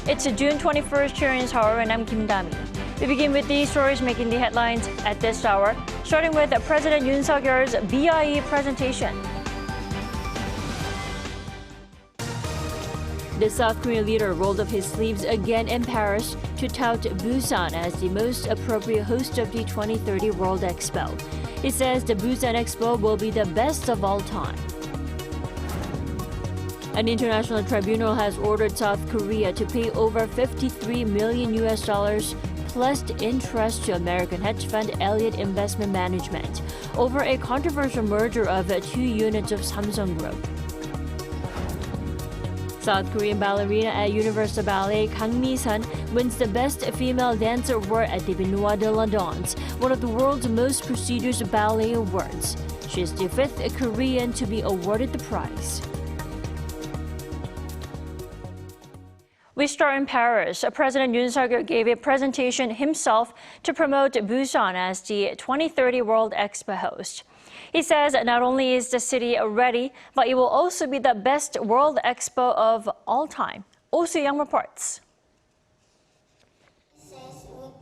It's June 21st here in Seoul, and I'm Kim Dami. We begin with these stories making the headlines at this hour, starting with President Yoon Suk-yeol's BIE presentation. The South Korean leader rolled up his sleeves again in Paris to tout Busan as the most appropriate host of the 2030 World Expo. He says the Busan Expo will be the best of all time. An international tribunal has ordered South Korea to pay over $53 million plus interest to American hedge fund Elliott Investment Management over a controversial merger of 2 units of Samsung Group. South Korean ballerina at Universal Ballet Kang Mi-sun wins the Best Female Dancer Award at the Benois de la Danse, one of the world's most prestigious ballet awards. She is the 5th Korean to be awarded the prize. We start in Paris. President Yoon Suk-yeol gave a presentation himself to promote Busan as the 2030 World Expo host. He says not only is the city ready, but it will also be the best World Expo of all time. Oh Soo-young reports.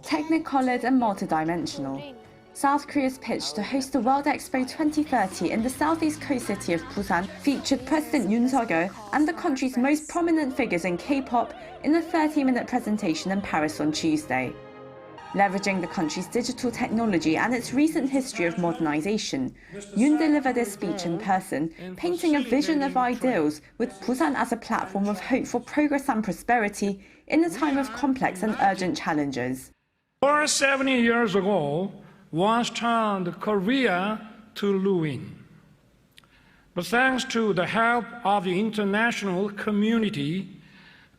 Technicolored and multidimensional, South Korea's pitch to host the World Expo 2030 in the southeast coast city of Busan featured President Yoon Suk-yeol and the country's most prominent figures in K-pop in a 30-minute presentation in Paris on Tuesday. Leveraging the country's digital technology and its recent history of modernization, Yoon delivered his speech in person, painting a vision of ideals with Busan as a platform of hope for progress and prosperity in a time of complex and urgent challenges. 70 years ago, once turned Korea to ruin. But thanks to the help of the international community,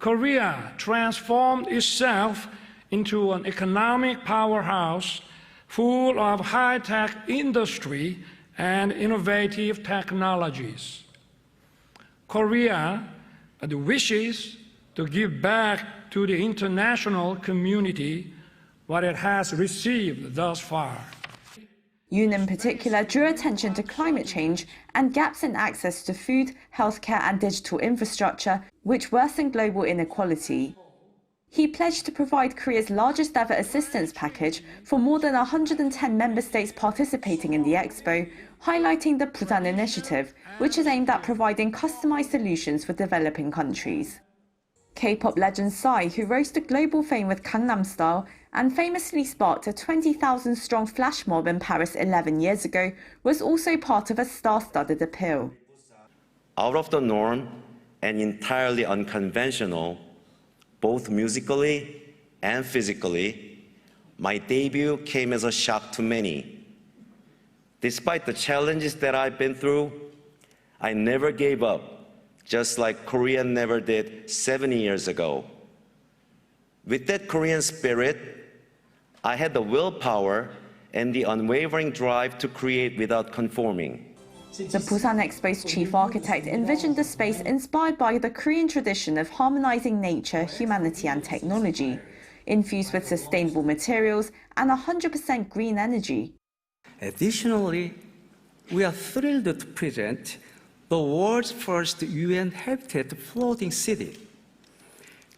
Korea transformed itself into an economic powerhouse full of high-tech industry and innovative technologies. Korea wishes to give back to the international community what it has received thus far. Yoon in particular drew attention to climate change and gaps in access to food, healthcare and digital infrastructure, which worsen global inequality. He pledged to provide Korea's largest ever assistance package for more than 110 member states participating in the Expo, highlighting the Busan Initiative, which is aimed at providing customized solutions for developing countries. K-pop legend Psy, who rose to global fame with Gangnam Style and famously sparked a 20,000-strong flash mob in Paris 11 years ago, was also part of a star-studded appeal. Out of the norm and entirely unconventional, both musically and physically, my debut came as a shock to many. Despite the challenges that I've been through, I never gave up, just like Korea never did 70 years ago. With that Korean spirit, I had the willpower and the unwavering drive to create without conforming. The Busan Expo's chief architect envisioned a space inspired by the Korean tradition of harmonizing nature, humanity and technology, infused with sustainable materials and 100% green energy. Additionally, we are thrilled to present the world's first UN habitat floating city.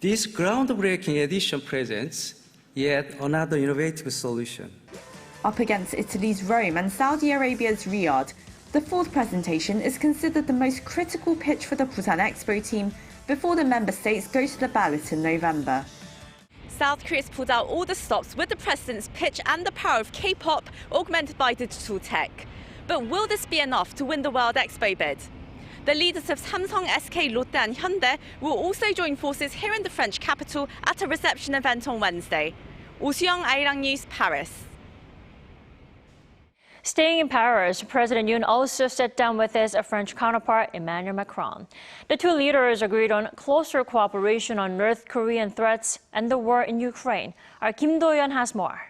This groundbreaking edition presents yet another innovative solution. Up against Italy's Rome and Saudi Arabia's Riyadh, the fourth presentation is considered the most critical pitch for the Busan Expo team before the member states go to the ballot in November. South Korea's pulled out all the stops with the president's pitch and the power of K-pop augmented by digital tech. But will this be enough to win the World Expo bid? The leaders of Samsung, SK, Lotte and Hyundai will also join forces here in the French capital at a reception event on Wednesday. Oh Soo-young, Arirang News, Paris. Staying in Paris, President Yoon also sat down with his French counterpart, Emmanuel Macron. The two leaders agreed on closer cooperation on North Korean threats and the war in Ukraine. Our Kim Do-yeon has more.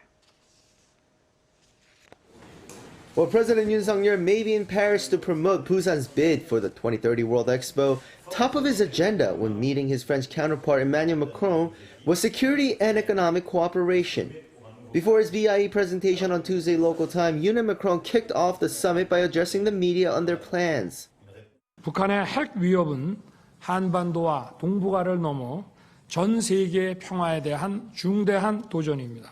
Well, President Yoon Suk-yeol may be in Paris to promote Busan's bid for the 2030 World Expo. Top of his agenda when meeting his French counterpart Emmanuel Macron was security and economic cooperation. Before his BIE presentation on Tuesday local time, Yoon and Macron kicked off the summit by addressing the media on their plans. 북한의 핵 위협은 한반도와 동북아를 넘어 전 세계의 평화에 대한 중대한 도전입니다.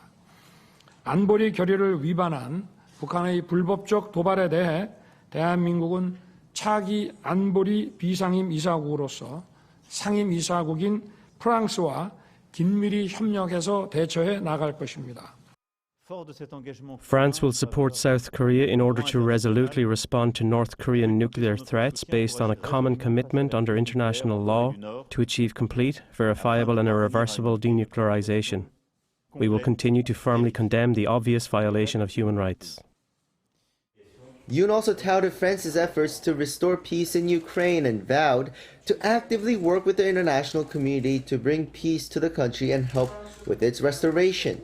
안보리 결의를 위반한 북한의 불법적 도발에 대해 대한민국은 차기 안보리 비상임 이사국으로서 상임 이사국인 프랑스와 긴밀히 협력해서 대처해 나갈 것입니다. France will support South Korea in order to resolutely respond to North Korean nuclear threats based on a common commitment under international law to achieve complete, verifiable and irreversible denuclearization. We will continue to firmly condemn the obvious violation of human rights. Yoon also touted France's efforts to restore peace in Ukraine and vowed to actively work with the international community to bring peace to the country and help with its restoration.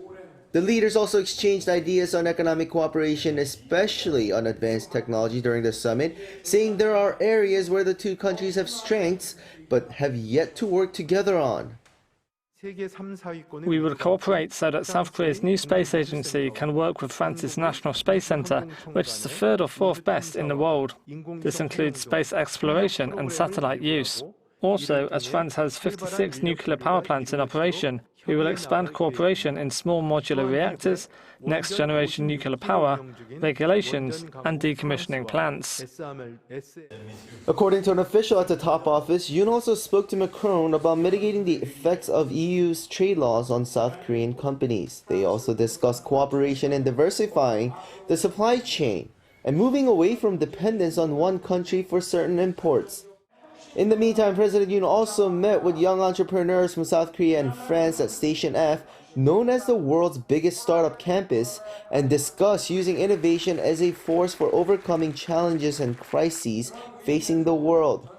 The leaders also exchanged ideas on economic cooperation, especially on advanced technology during the summit, saying there are areas where the two countries have strengths but have yet to work together on. We will cooperate so that South Korea's new space agency can work with France's National Space Centre, which is the third or fourth best in the world. This includes space exploration and satellite use. Also, as France has 56 nuclear power plants in operation, we will expand cooperation in small modular reactors, next-generation nuclear power, regulations, and decommissioning plants. According to an official at the top office, Yoon also spoke to Macron about mitigating the effects of EU's trade laws on South Korean companies. They also discussed cooperation in diversifying the supply chain and moving away from dependence on one country for certain imports. In the meantime, President Yoon also met with young entrepreneurs from South Korea and France at Station F, known as the world's biggest startup campus, and discussed using innovation as a force for overcoming challenges and crises facing the world.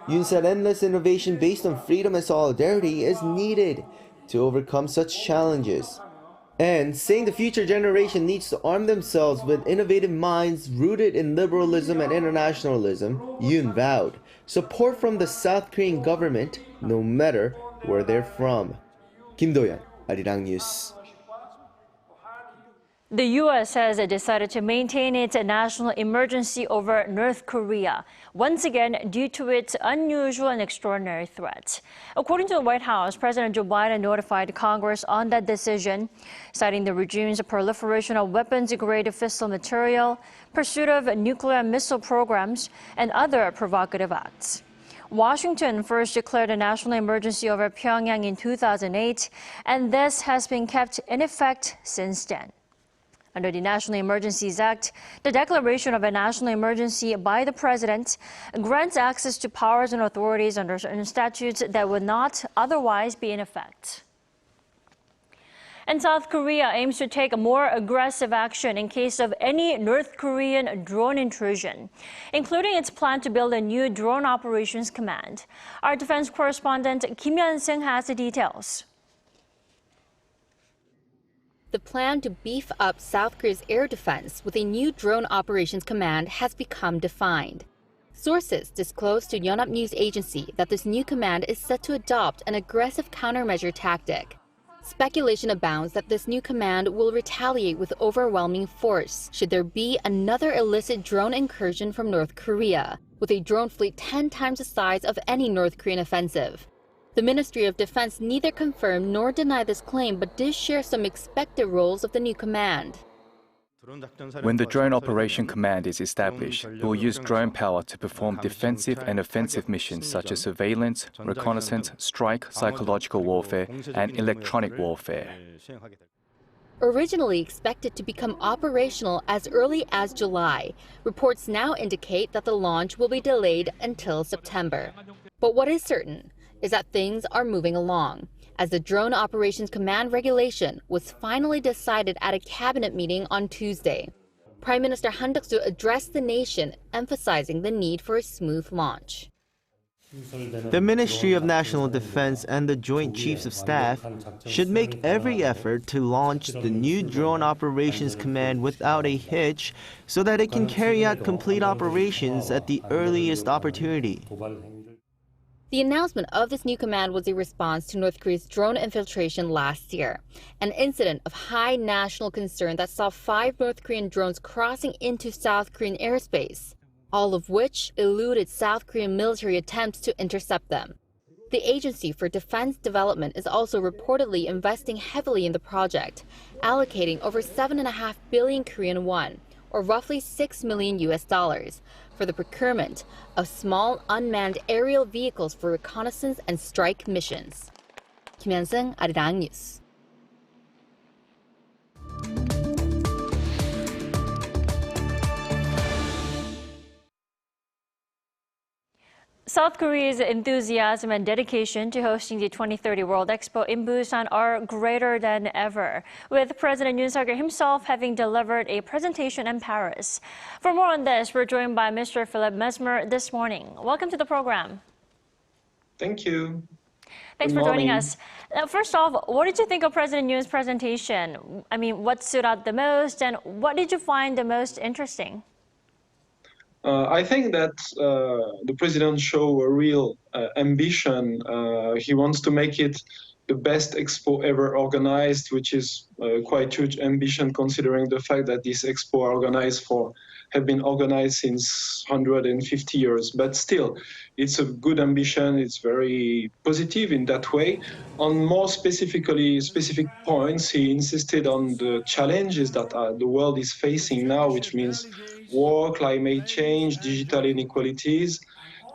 Yoon said endless innovation based on freedom and solidarity is needed to overcome such challenges. And saying the future generation needs to arm themselves with innovative minds rooted in liberalism and internationalism, Yoon vowed support from the South Korean government, no matter where they're from. Kim Do-yeon, Arirang News. The U.S. has decided to maintain its national emergency over North Korea, once again due to its unusual and extraordinary threat. According to the White House, President Joe Biden notified Congress on that decision, citing the regime's proliferation of weapons-grade fissile material, pursuit of nuclear missile programs, and other provocative acts. Washington first declared a national emergency over Pyongyang in 2008, and this has been kept in effect since then. Under the National Emergencies Act, the declaration of a national emergency by the president grants access to powers and authorities under certain statutes that would not otherwise be in effect. And South Korea aims to take more aggressive action in case of any North Korean drone intrusion, including its plan to build a new drone operations command. Our defense correspondent Kim Hyun-sung has the details. The plan to beef up South Korea's air defense with a new drone operations command has become defined. Sources disclosed to Yonhap News Agency that this new command is set to adopt an aggressive countermeasure tactic. Speculation abounds that this new command will retaliate with overwhelming force should there be another illicit drone incursion from North Korea, with a drone fleet 10 times the size of any North Korean offensive. The Ministry of Defense neither confirmed nor denied this claim, but did share some expected roles of the new command. When the Drone Operation Command is established, we will use drone power to perform defensive and offensive missions such as surveillance, reconnaissance, strike, psychological warfare, and electronic warfare. Originally expected to become operational as early as July, reports now indicate that the launch will be delayed until September. But what is certain is that things are moving along, as the Drone Operations Command regulation was finally decided at a cabinet meeting on Tuesday. Prime Minister Han Duck-soo addressed the nation, emphasizing the need for a smooth launch. The Ministry of National Defense and the Joint Chiefs of Staff should make every effort to launch the new Drone Operations Command without a hitch so that it can carry out complete operations at the earliest opportunity. The announcement of this new command was a response to North Korea's drone infiltration last year, an incident of high national concern that saw 5 North Korean drones crossing into South Korean airspace, all of which eluded South Korean military attempts to intercept them. The Agency for Defense Development is also reportedly investing heavily in the project, allocating over 7.5 billion Korean won, or roughly $6 million, for the procurement of small unmanned aerial vehicles for reconnaissance and strike missions. Kim Hyun-sung, Arirang News. South Korea's enthusiasm and dedication to hosting the 2030 World Expo in Busan are greater than ever, with President Yoon himself having delivered a presentation in Paris. For more on this, we're joined by Mr. Philip Mesmer this morning. Welcome to the program. Thank you. Thanks for joining us. First off, what did you think of President Yoon's presentation? I mean, what stood out the most, and what did you find the most interesting? I think that the president showed a real ambition. He wants to make it the best expo ever organized, which is quite huge ambition considering the fact that this expo have been organized since 150 years. But still, it's a good ambition. It's very positive in that way. On more specific points, he insisted on the challenges that the world is facing now, which means war, climate change, digital inequalities.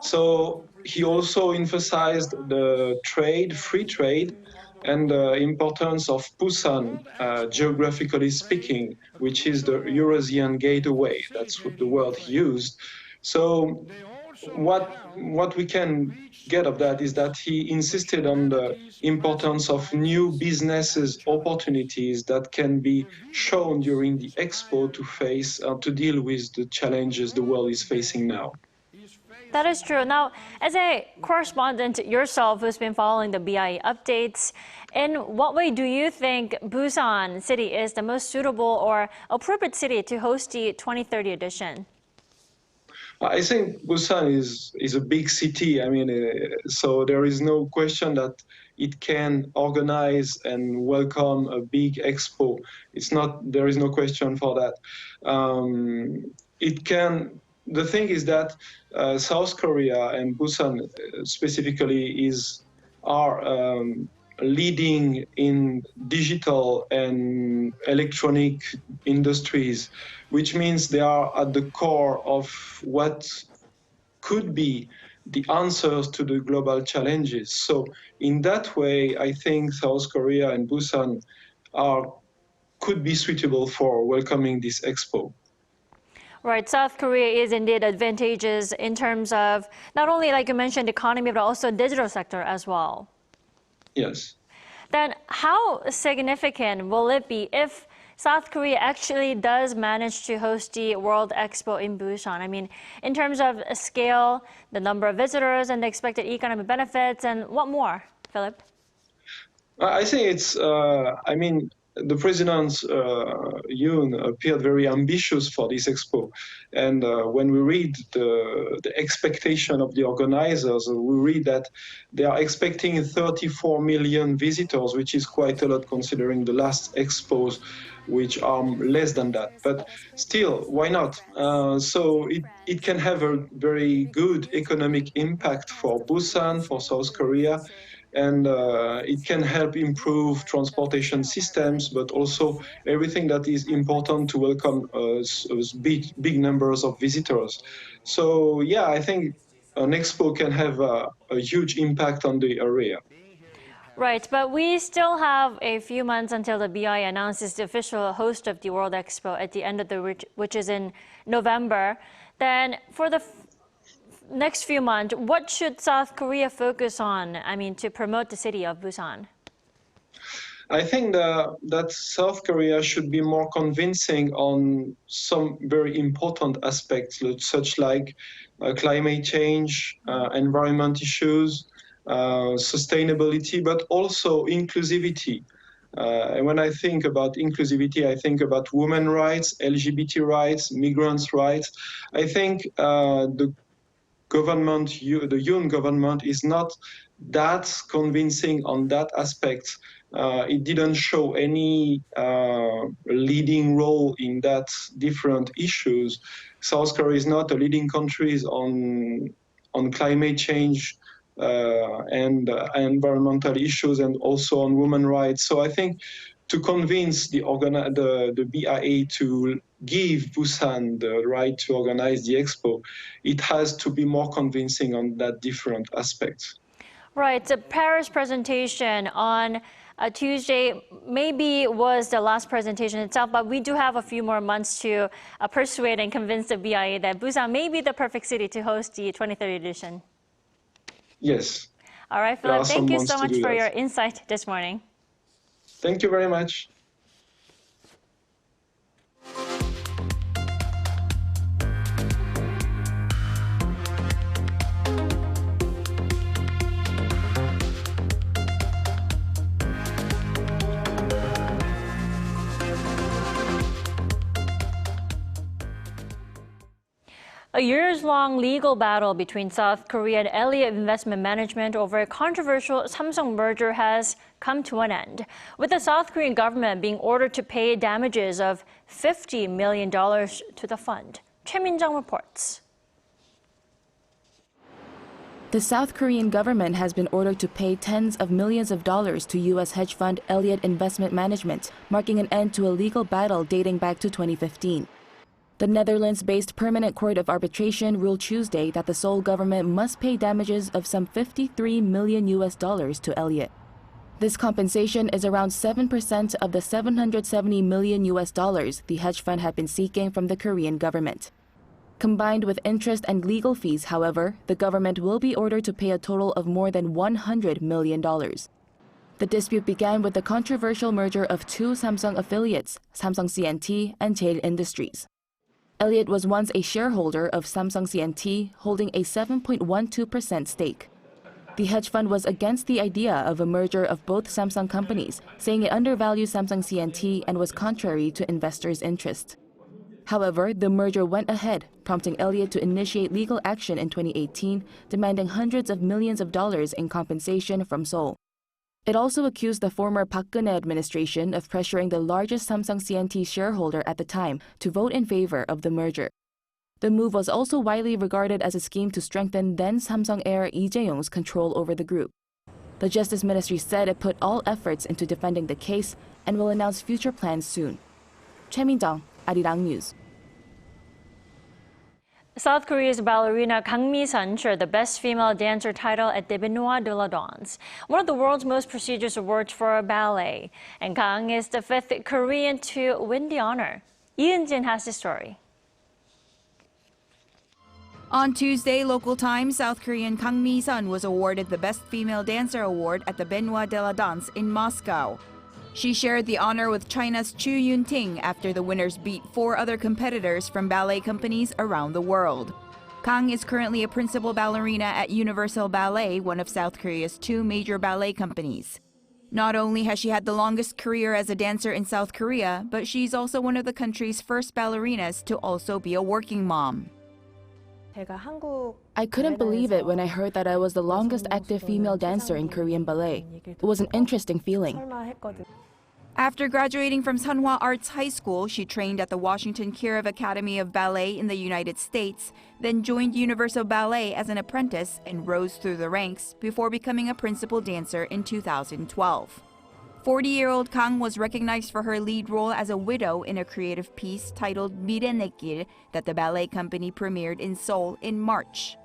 So he also emphasized the trade, free trade, and the importance of Busan, geographically speaking, which is the Eurasian gateway. That's what the word he used. So what we can get of that is that he insisted on the importance of new businesses opportunities that can be shown during the expo to deal with the challenges the world is facing now. That is true. Now, as a correspondent yourself who's been following the BIE updates, in what way do you think Busan city is the most suitable or appropriate city to host the 2030 edition? I think Busan is a big city. I mean, so there is no question that it can organize and welcome a big expo. There is no question for that. The thing is that South Korea and Busan specifically are leading in digital and electronic industries, which means they are at the core of what could be the answers to the global challenges. So in that way, I think South Korea and Busan could be suitable for welcoming this expo. Right, South Korea is indeed advantageous in terms of not only, like you mentioned, economy, but also digital sector as well. Yes. Then how significant will it be if South Korea actually does manage to host the World Expo in Busan? I mean, in terms of scale, the number of visitors and the expected economic benefits, and what more, Philip? I think the President Yoon appeared very ambitious for this expo. And when we read the expectation of the organizers, we read that they are expecting 34 million visitors, which is quite a lot considering the last expos, which are less than that. But still, why not? So it can have a very good economic impact for Busan, for South Korea, and it can help improve transportation systems, but also everything that is important to welcome big numbers of visitors. So yeah, I think an expo can have a huge impact on the area. Right, but we still have a few months until the BI announces the official host of the World Expo at the end of which is in November. Then for the next few months, what should South Korea focus on, to promote the city of Busan? I think that South Korea should be more convincing on some very important aspects, such like climate change, environment issues, sustainability, but also inclusivity. And when I think about inclusivity, I think about women's rights, LGBT rights, migrants' rights. I think the Yoon government is not that convincing on that aspect. It didn't show any leading role in that different issues. South Korea is not a leading country on climate change and environmental issues, and also on women's rights. So I think to convince the BIA to give Busan the right to organize the expo, it has to be more convincing on that different aspects. Right, the Paris presentation on Tuesday maybe was the last presentation itself, but we do have a few more months to persuade and convince the BIA that Busan may be the perfect city to host the 2030 edition. Yes. All right, Philip, thank you so much for your insight this morning. Thank you very much. A years-long legal battle between South Korea and Elliott Investment Management over a controversial Samsung merger has come to an end, with the South Korean government being ordered to pay damages of $50 million to the fund. Choi Min-jung reports. The South Korean government has been ordered to pay tens of millions of dollars to U.S. hedge fund Elliott Investment Management, marking an end to a legal battle dating back to 2015. The Netherlands-based Permanent Court of Arbitration ruled Tuesday that the Seoul government must pay damages of some $53 million to Elliott. This compensation is around 7% of the $770 million the hedge fund had been seeking from the Korean government. Combined with interest and legal fees, however, the government will be ordered to pay a total of more than $100 million. The dispute began with the controversial merger of two Samsung affiliates, Samsung C&T and Jail Industries. Elliott was once a shareholder of Samsung C&T, holding a 7.12% stake. The hedge fund was against the idea of a merger of both Samsung companies, saying it undervalued Samsung C&T and was contrary to investors' interest. However, the merger went ahead, prompting Elliott to initiate legal action in 2018, demanding hundreds of millions of dollars in compensation from Seoul. It also accused the former Park Geun-hye administration of pressuring the largest Samsung C&T shareholder at the time to vote in favor of the merger. The move was also widely regarded as a scheme to strengthen then Samsung heir Lee Jae-yong's control over the group. The Justice Ministry said it put all efforts into defending the case and will announce future plans soon. Choi Min-jung, Arirang News. South Korea's ballerina Kang Mi-sun shared the Best Female Dancer title at the Benois de la Danse, one of the world's most prestigious awards for ballet. And Kang is the 5th Korean to win the honor. Yoon has the story. On Tuesday, local time, South Korean Kang Mi-sun was awarded the Best Female Dancer award at the Benois de la Danse in Moscow. She shared the honor with China's Chu Yun-ting after the winners beat 4 other competitors from ballet companies around the world. Kang is currently a principal ballerina at Universal Ballet, one of South Korea's 2 major ballet companies. Not only has she had the longest career as a dancer in South Korea, but she's also one of the country's first ballerinas to also be a working mom. I couldn't believe it when I heard that I was the longest active female dancer in Korean ballet. It was an interesting feeling. After graduating from Sunhwa Arts High School, she trained at the Washington Kirov Academy of Ballet in the United States, then joined Universal Ballet as an apprentice and rose through the ranks before becoming a principal dancer in 2012. 40-year-old Kang was recognized for her lead role as a widow in a creative piece titled 미래내길 that the ballet company premiered in Seoul in March.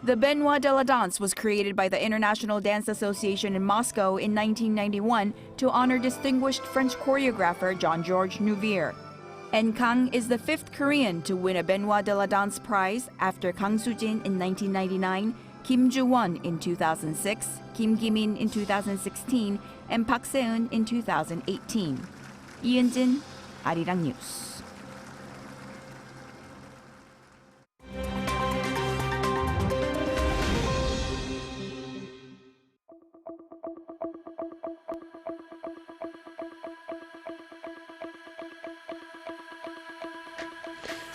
The Benois de la Danse was created by the International Dance Association in Moscow in 1991 to honor distinguished French choreographer Jean-Georges Nouvier. And Kang is the 5th Korean to win a Benois de la Danse prize after Kang Soo-jin in 1999, Kim Joo-won in 2006, Kim Gi-min in 2016, and Park Se-eun in 2018. Yoon, Arirang News.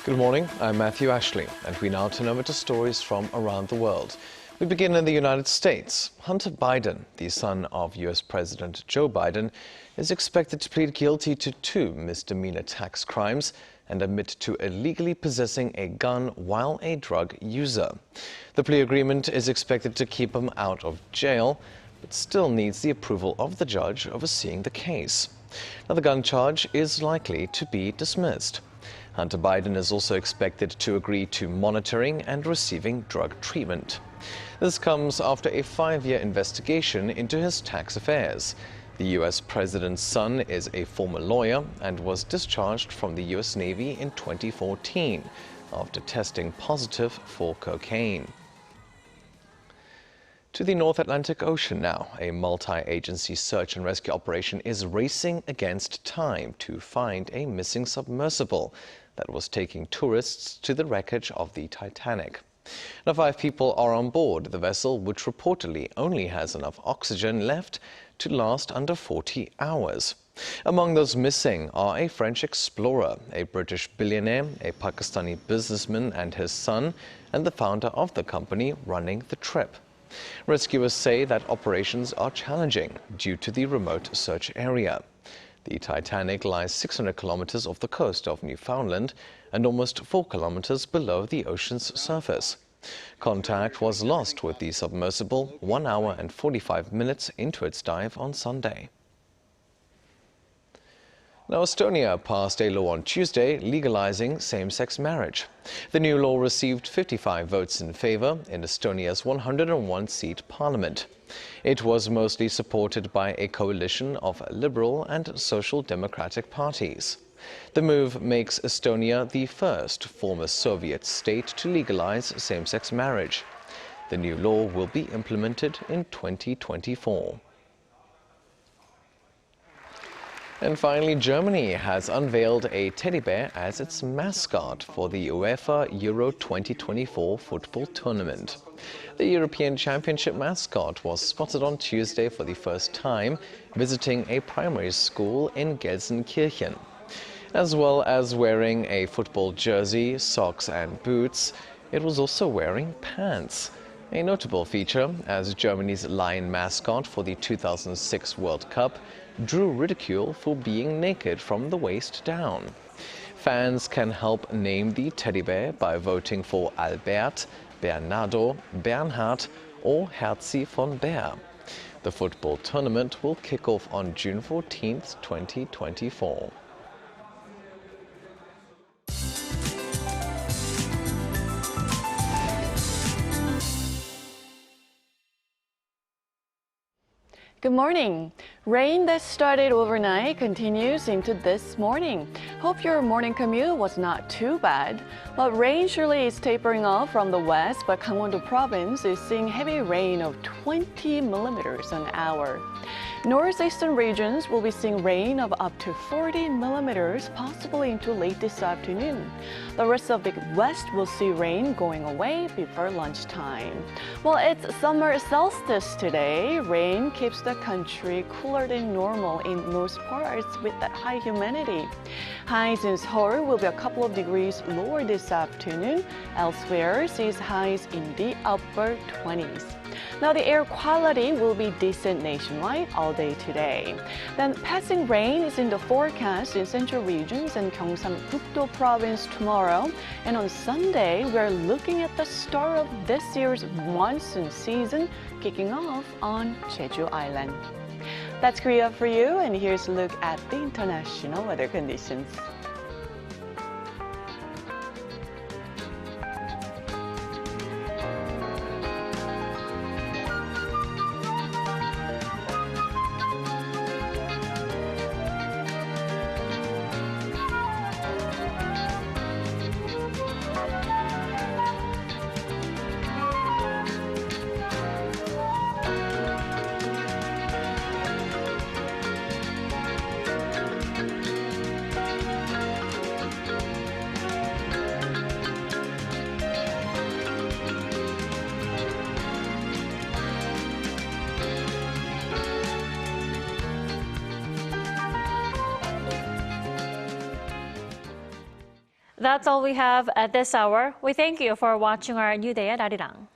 Good morning, I'm Matthew Ashley, and we now turn over to stories from around the world. We begin in the United States. Hunter Biden, the son of U.S. President Joe Biden, is expected to plead guilty to 2 misdemeanor tax crimes and admit to illegally possessing a gun while a drug user. The plea agreement is expected to keep him out of jail, but still needs the approval of the judge overseeing the case. Now, the gun charge is likely to be dismissed. Hunter Biden is also expected to agree to monitoring and receiving drug treatment. This comes after a 5-year investigation into his tax affairs. The U.S. president's son is a former lawyer and was discharged from the U.S. Navy in 2014 after testing positive for cocaine. To the North Atlantic Ocean now, a multi-agency search and rescue operation is racing against time to find a missing submersible that was taking tourists to the wreckage of the Titanic. Now, 5 people are on board the vessel, which reportedly only has enough oxygen left to last under 40 hours. Among those missing are a French explorer, a British billionaire, a Pakistani businessman and his son, and the founder of the company running the trip. Rescuers say that operations are challenging due to the remote search area. The Titanic lies 600 kilometers off the coast of Newfoundland and almost 4 kilometers below the ocean's surface. Contact was lost with the submersible 1 hour and 45 minutes into its dive on Sunday. Now, Estonia passed a law on Tuesday legalizing same-sex marriage. The new law received 55 votes in favor in Estonia's 101-seat parliament. It was mostly supported by a coalition of liberal and social democratic parties. The move makes Estonia the first former Soviet state to legalize same-sex marriage. The new law will be implemented in 2024. And finally, Germany has unveiled a teddy bear as its mascot for the UEFA Euro 2024 football tournament. The European Championship mascot was spotted on Tuesday for the first time, visiting a primary school in Gelsenkirchen. As well as wearing a football jersey, socks and boots, it was also wearing pants. A notable feature, as Germany's lion mascot for the 2006 World Cup drew ridicule for being naked from the waist down. Fans can help name the teddy bear by voting for Albert, Bernardo, Bernhard or Herzi von Bär. The football tournament will kick off on June 14, 2024. Good morning. Rain that started overnight continues into this morning. Hope your morning commute was not too bad. But rain surely is tapering off from the west, but Gangwon-do province is seeing heavy rain of 20 millimeters an hour. Northeastern regions will be seeing rain of up to 40 millimeters, possibly into late this afternoon. The rest of the west will see rain going away before lunchtime. Well, it's summer solstice today. Rain keeps the country cooler than normal in most parts with that high humidity. Highs in Seoul will be a couple of degrees lower this afternoon. Elsewhere, sees highs in the upper 20s. Now, the air quality will be decent nationwide all day today. Then passing rain is in the forecast in central regions and Gyeongsang-Gukdo province tomorrow. And on Sunday, we're looking at the start of this year's monsoon season kicking off on Jeju Island. That's Korea for you, and here's a look at the international weather conditions. That's all we have at this hour. We thank you for watching our New Day at Arirang.